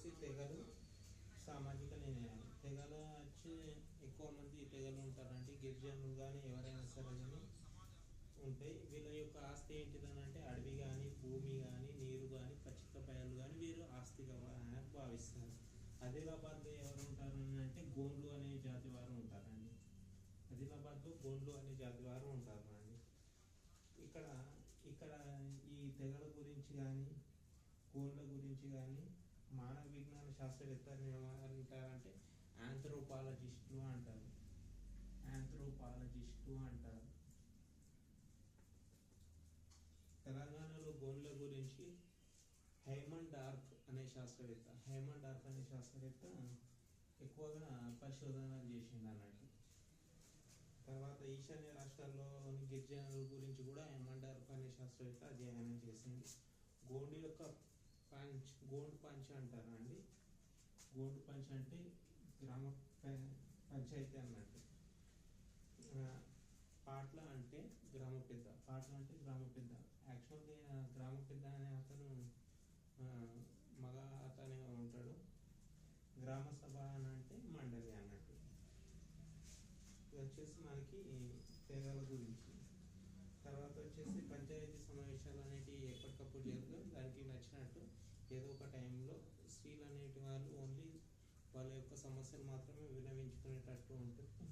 వచ్చేసి తెగలు సామాజిక నిర్ణయాలు. తెగల వచ్చి ఎక్కువ మంది తెగలు ఉంటారండి, గిరిజనులు కానీ ఎవరైనా సరే కానీ ఉంటాయి. వీళ్ళ యొక్క ఆస్తి ఏంటిదని అంటే అడవి కానీ, భూమి కానీ, నీరు కానీ, పచ్చిక బయలు కానీ వీరు ఆస్తిగా భావిస్తారు. ఆదిలాబాద్లో ఎవరు ఉంటారని అంటే గోండ్లు అనే జాతి వారు ఉంటారండి. ఆదిలాబాద్లో గోండ్లు అనే జాతి వారు ఉంటారు అండి. ఇక్కడ ఇక్కడ ఈ తెగల గురించి కానీ, గోండ్ల గురించి కానీ మానవ విజ్ఞాన శాస్త్రవేత్తలు ఏమంటారంటే ఆంథ్రోపాలజిస్టులు అంటారు. ఆంథ్రోపాలజిస్టు అంటారు. తెలంగాణలో గోండ్ల గురించి హేమండ్ డార్క్ అనే శాస్త్రవేత్త ఎక్కువగా పరిశోధనలు చేసిండు అన్నట్టు. తర్వాత ఈశాన్య రాష్ట్రాల్లోని గిరిజనుల గురించి కూడా హేమండ్ డార్క్ అనే శాస్త్రవేత్త అధ్యయనం చేసింది. గోండు యొక్క గోండ్ పంచ్ అంటారా అండి. గోండ్ పంచ్ అంటే గ్రామ పంచాయతీ అన్నట్టు. పాట్ల అంటే గ్రామ పెద్ద. యాక్చువల్గా గ్రామ పెద్ద అనే అతను మగ అతనే ఉంటాడు. గ్రామ సభ అని అంటే మండలి అన్నట్టు. ఇది వచ్చేసి మనకి తెగల గురించి. తర్వాత వచ్చేసి పంచాయతీ సమావేశాలు అనేటివి ఎప్పటికప్పుడు జరుగుతాయి. దానికి నచ్చినట్టు ఏదో ఒక టైంలో స్త్రీలు అనేటి వాళ్ళు ఓన్లీ వాళ్ళ యొక్క సమస్యలు మాత్రమే విన్నవించుకునేటట్టు ఉంటుంది.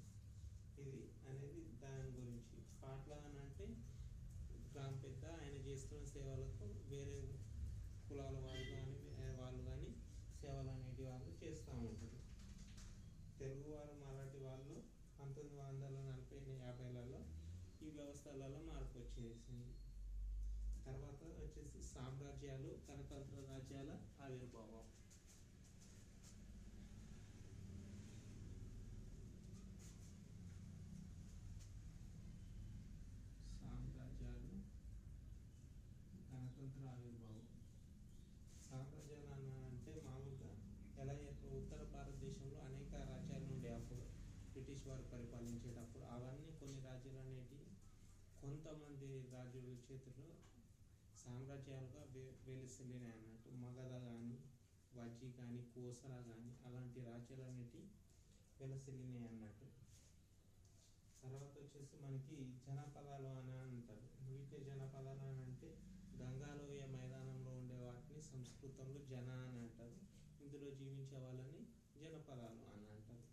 ఇది అనేది దాని గురించి. పాట్ల అని అంటే గ్రామ పెద్ద, ఆయన చేస్తున్న సేవలకు వేరే కులాల వాళ్ళు కానీ సేవలు అనేటి వాళ్ళు చేస్తూ ఉంటారు. తెలుగువారు మరాఠీ వాళ్ళు 1940-50లలో ఈ వ్యవస్థలలో మార్పు వచ్చేసింది. తర్వాత వచ్చేసి సామ్రాజ్యాలు, గణతంత్ర రాజ్యాల ఆవిర్భావం. సామ్రాజ్యాలు, గణతంత్ర ఆవిర్భావం. సామ్రాజ్యాలు అంటే మామూలుగా ఎలా ఉత్తర భారతదేశంలో అనేక రాజ్యాలు ఉండే అప్పుడు బ్రిటిష్ వారు పరిపాలించేటప్పుడు అవన్నీ కొన్ని రాజ్యాలు అనేటివి కొంతమంది రాజుల చేతుల్లో సామ్రాజ్యాలుగా వెలిసిల్లినాయి అన్నట్టు. మగధ కానీ, వజ్జి కానీ, కోసల కానీ అలాంటి రాజ్యాలు అనేటివి వెలసిల్లినాయి అన్నట్టు. తర్వాత వచ్చేసి మనకి జనపదాలు అని అంటారు. వీటి జనపదాలు అని అంటే గంగాలోయ మైదానంలో ఉండే వాటిని సంస్కృతంలో జన అని అంటారు. ఇందులో జీవించే వాళ్ళని జనపదాలు అని అంటారు.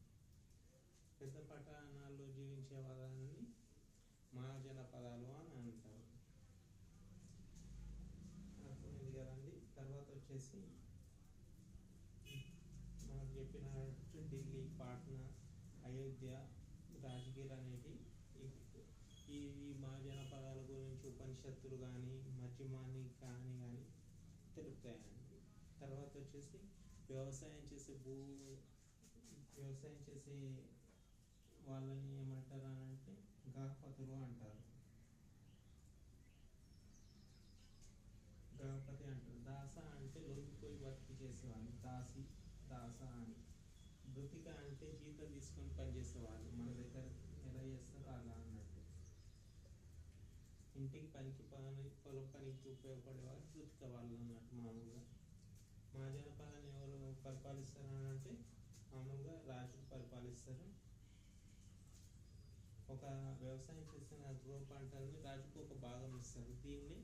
పెద్ద పట్టణాల్లో జీవించే వాళ్ళని మహాజనపదాలు అని అంటారు. అర్థమైంది కదండి. తర్వాత వచ్చేసి మనకు చెప్పినట్టు ఢిల్లీ, పాట్నా, అయోధ్య, రాజగిర్ అనేవి ఈ మహాజనపదాల గురించి ఉపనిషత్తులు కానీ, మధ్యమాని కానీ తెలుపుతాయండి. తర్వాత వచ్చేసి వ్యవసాయం చేసే వాళ్ళని ఏమంటారు అని అంటే గృహపతులు అంటారు. గృహపతి అంటారు. దాస అంటే లొంగిపోయి బతికి చేసేవాళ్ళు, దాస అని. మృతిక అంటే జీతం తీసుకొని పనిచేసేవాళ్ళు, మన దగ్గర ఎలా చేస్తారో అలా అన్నట్టు. ఇంటికి పొలం పనికి ఉపయోగపడేవాళ్ళు మృతిక వాళ్ళు అన్నట్టు. మామూలుగా మా జనపదాన్ని ఎవరు పరిపాలిస్తారు అని అంటే మామూలుగా రాజులు పరిపాలిస్తారు. ఒక వ్యవసాయం చేసిన గృహ పంటల్ని రాజుకు ఒక భాగం ఇస్తారు. దీన్ని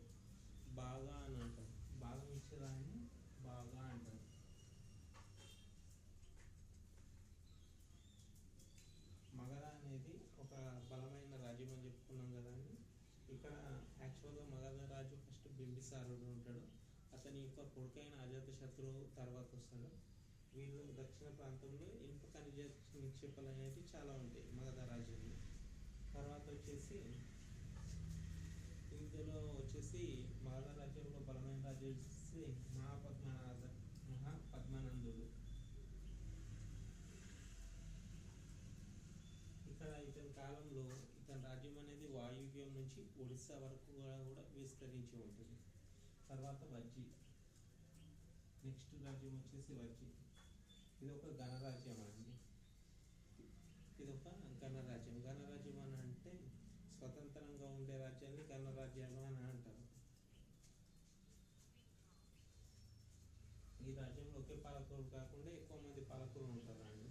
బాగా అని అంటారు. భాగం ఇచ్చేదాన్ని బాగా అంటారు. మగధ అనేది ఒక బలమైన రాజ్యం అని చెప్పుకున్నాం కదండి. ఇక్కడ యాక్చువల్గా మగధ రాజు ఫస్ట్ బింబిసారుడు ఉంటాడు. అతని యొక్క కొడుకైన అజాతశత్రువు తర్వాత వస్తాడు. వీళ్ళు దక్షిణ ప్రాంతంలో ఇనుప ఖనిజ నిక్షేపాలు అనేవి చాలా ఉంటాయి మగధ రాజ్యంలో. తర్వాత వచ్చేసి ఇందులో వచ్చేసి మగధ రాజ్యంలో బలమైన రాజు వచ్చేసి మహాపద్మనందుడు. ఇక్కడ ఇతని కాలంలో ఇతని రాజ్యం అనేది వాయువ్యం నుంచి ఒడిస్సా వరకు కూడా విస్తరించి ఉంటుంది. తర్వాత వజ్జి, నెక్స్ట్ రాజ్యం వచ్చేసి వజ్జి. ఇది ఒక గణరాజ్యం అండి. గణరాజ్యం అని అంటే స్వతంత్రంగా ఉండే రాజ్యాన్ని గణరాజ్యాలు అని అంటారు. ఈ రాజ్యంలో ఒకే పాలకుడు పాలకులు కాకుండా ఎక్కువ మంది పాలకులు ఉంటారండి.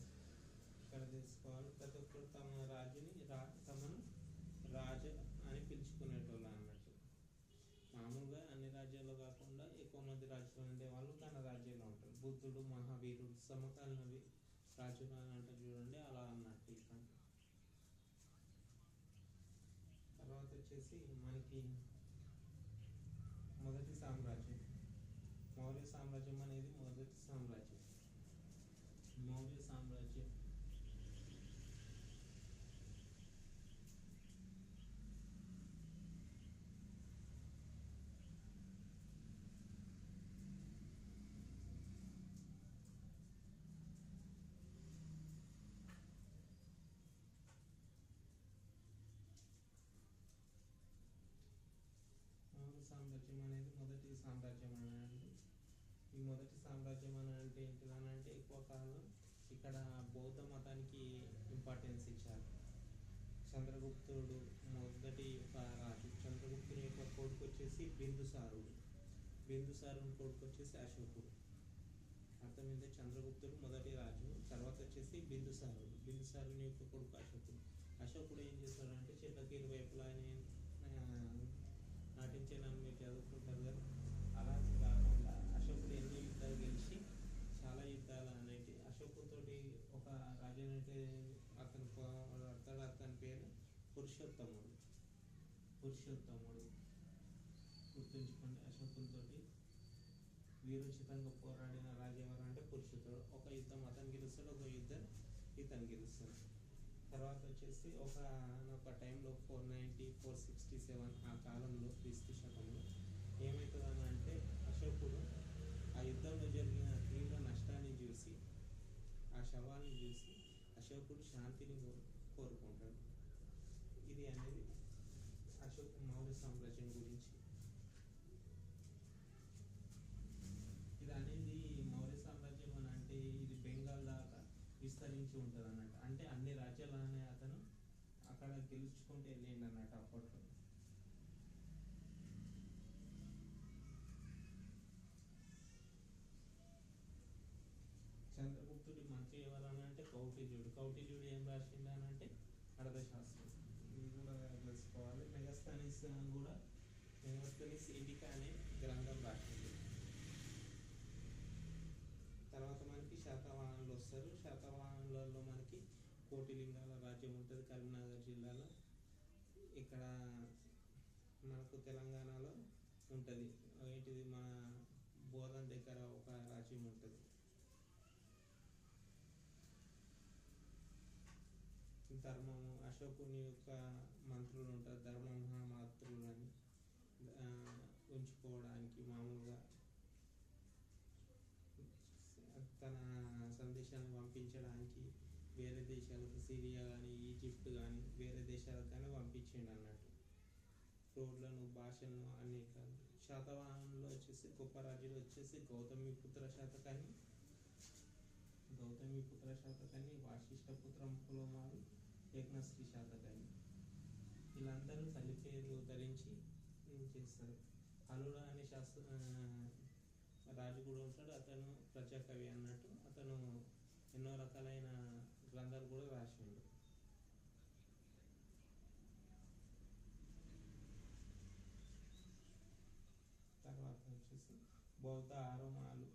ఇక్కడ తెలుసుకోవాలి, ప్రతి ఒక్కరు తమ రాజుని తమను రాజు అని పిలుచుకునేటోళ్ళు అన్నట్టు. మామూలుగా అన్ని రాజ్యాల్లో కాకుండా ఎక్కువ మంది రాజులు ఉండేవాళ్ళు తన రాజ్యంలో ఉంటారు. బుద్ధుడు, మహావీరుడు, సమకాలీన రాజులు అని అంటారు చూడండి, అలా అన్నట్టు ఇక్కడ. తర్వాత వచ్చేసి మనకి మొదటి సామ్రాజ్యం, మౌర్య సామ్రాజ్యం అనేది మొదటి సామ్రాజ్యం. మౌర్య సామ్రాజ్యం సామ్రాజ్యం అనేది మొదటి సామ్రాజ్యం అనండి. ఈ మొదటి సామ్రాజ్యం అని అంటే ఏంటిదనంటే ఎక్కువ కాలం ఇక్కడ బౌద్ధ మతానికి ఇంపార్టెన్స్ ఇచ్చారు. చంద్రగుప్తుడు మొదటి ఒక రాజు. చంద్రగుప్తుని యొక్క కొడుకు వచ్చేసి బిందుసారుడు. బిందుసారుని కొడుకు వచ్చేసి అశోకుడు. అర్థమైంది. చంద్రగుప్తుడు మొదటి రాజు, తర్వాత వచ్చేసి బిందుసారుడు. బిందుసారుని యొక్క కొడుకు అశోకుడు. అశోకుడు ఏం చేస్తాడంటే చెట్లకి ఇరువైపులా నాటించాలని మీరు చదువుకుంటారు కదా, అలా కాకుండా అశోకుడు ఎన్నో యుద్ధాలు గెలిచి చాలా యుద్ధాలు అనేవి అశోకుతోటి ఒక రాజు అంటే అతని పేరు పురుషోత్తముడు. పురుషోత్తముడు గుర్తుంచుకోండి. అశోకునితోటి వీరోచితంగా పోరాడిన రాజు ఎవరు అంటే పురుషోత్తముడు. ఒక యుద్ధం అతను గెలుస్తాడు, ఒక యుద్ధం ఇతను గెలుస్తాడు. తర్వాత వచ్చేసి ఒక టైంలో 490, 467 ఆ కాలంలో క్రీస్తు శకంలో ఏమవుతుందని అంటే అశోకుడు ఆ యుద్ధంలో జరిగిన తీవ్ర నష్టాన్ని చూసి, ఆ శవాన్ని చూసి అశోకుడు శాంతిని కోరుకుంటాడు. ఇది అనేది మౌర్య సామ్రాజ్యం గురించి. ఇది అనేది మౌర్య సామ్రాజ్యం అని అంటే ఇది బెంగాల్ దాకా విస్తరించి ఉంటుంది అన్నట్టు. అంటే అన్ని రాజ్యాలనే అతను అక్కడ గెలుచుకుంటూ వెళ్ళిండు అన్నట్టు అప్పట్లో. చంద్రగుప్తుడి మంత్రి ఎవరని అంటే కౌటిల్యుడు. కౌటిల్యుడు ఏం రాసిండు అని అంటే అర్థశాస్త్రం. ఇది కూడా తెలుసుకోవాలి. మెగాస్తనీస్ కూడా మెగాస్తనీస్ ఇండికా అనే గ్రంథం రాసింది. తర్వాత మనకి శాతవాహనులు వస్తారు. శాతవాహనులలో మనకి కోటిలింగాల రాజ్యం ఉంటుంది కరీంనగర్ జిల్లాలో. ఇక్కడ మనకు తెలంగాణలో ఉంటుంది. ఏంటిది మన బోధన్ దగ్గర ఒక రాజ్యం ఉంటుంది. ధర్మము అశోకుని యొక్క మంత్రులు ఉంటారు, ధర్మ మహామాత్రులని ఉంచుకోవడానికి మామూలుగా తన సందేశాన్ని పంపించడానికి వేరే దేశాలకు, సిరియా కానీ ఈజిప్ట్ కానీ వేరే దేశాలకు కానీ పంపించిండు అన్నట్టు. రోడ్లను, భాషలను అన్నిట్లను. శాతవాహనంలో వచ్చేసి గొప్ప రాజులు వచ్చేసి గౌతమిపుత్ర శాతకర్ణి, వాసిష్ఠపుత్ర పులోమావి, యజ్ఞశ్రీ శాతకర్ణి. వీళ్ళందరూ తల్లి పేరు ధరించి చేస్తారు. హలుడ అనే రాజు కూడా ఉంటాడు. అతను ప్రజాకవి అన్నట్టు. అతను ఎన్నో రకాలైన గ్రంథాలు కూడా రాసిండు. తర్వాత వచ్చేసి బౌద్ధ ఆరామాలు.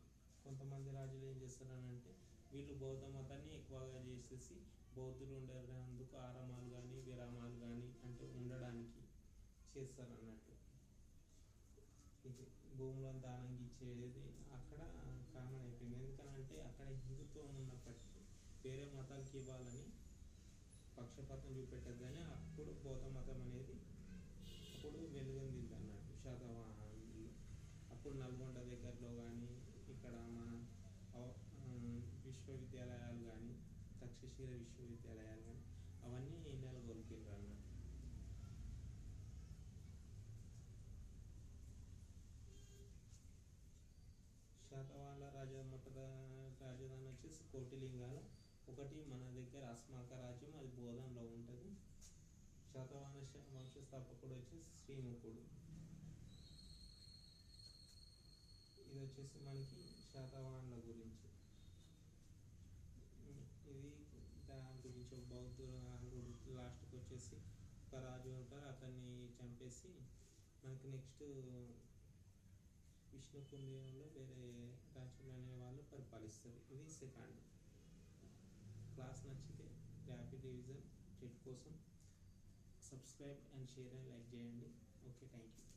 కొంతమంది రాజులు ఏం చేస్తారనంటే వీళ్ళు బౌద్ధ మతాన్ని ఎక్కువగా చేసేసి బౌద్ధులు ఉండేందుకు ఆరామాలు కానీ విరామాలు కానీ అంటే ఉండడానికి చేస్తారన్నట్టు. ఇది భూములను దానంగా ఇచ్చేది అక్కడ కామన్ అయిపోయింది. ఎందుకనంటే అక్కడ హిందుత్వం ఉన్నప్పటికీ వేరే మతాలకి ఇవ్వాలని పక్షపాతం చూపెట్టద్దని అప్పుడు బౌద్ధ మతం అనేది అప్పుడు వెలుగొందింది అన్నట్టు శాతవాహనులు. అప్పుడు నల్గొండ దగ్గరలో కానీ ఇక్కడ మన విశ్వవిద్యాలయాలు కానీ, తక్షశిల విశ్వవిద్యాలయాలు కానీ అవన్నీ నెలకొల్పారు అన్నట్టు. శాతవాహనుల రాజధాని వచ్చేసి కోటిలింగాల. ఒకటి మన దగ్గర అస్మాక రాజ్యం, అది బోధన్లో ఉంటుంది. శాతవాహన వంశస్థాపకుడు వచ్చేసి శ్రీముఖుడు. ఇది వచ్చేసి మనకి శాతవాహనుల గురించి. లాస్ట్కి వచ్చేసి ఒక రాజు ఉంటారు, అతన్ని చంపేసి మనకి నెక్స్ట్ విష్ణు కుండియంలో వేరే రాజులు అనే వాళ్ళు పరిపాలిస్తారు. ఇది సెకండ్. క్లాస్ నచ్చితే ర్యాపిడ్ రివిజన్ టెట్ కోసం subscribe and share and like చేయండి. Okay, thank you.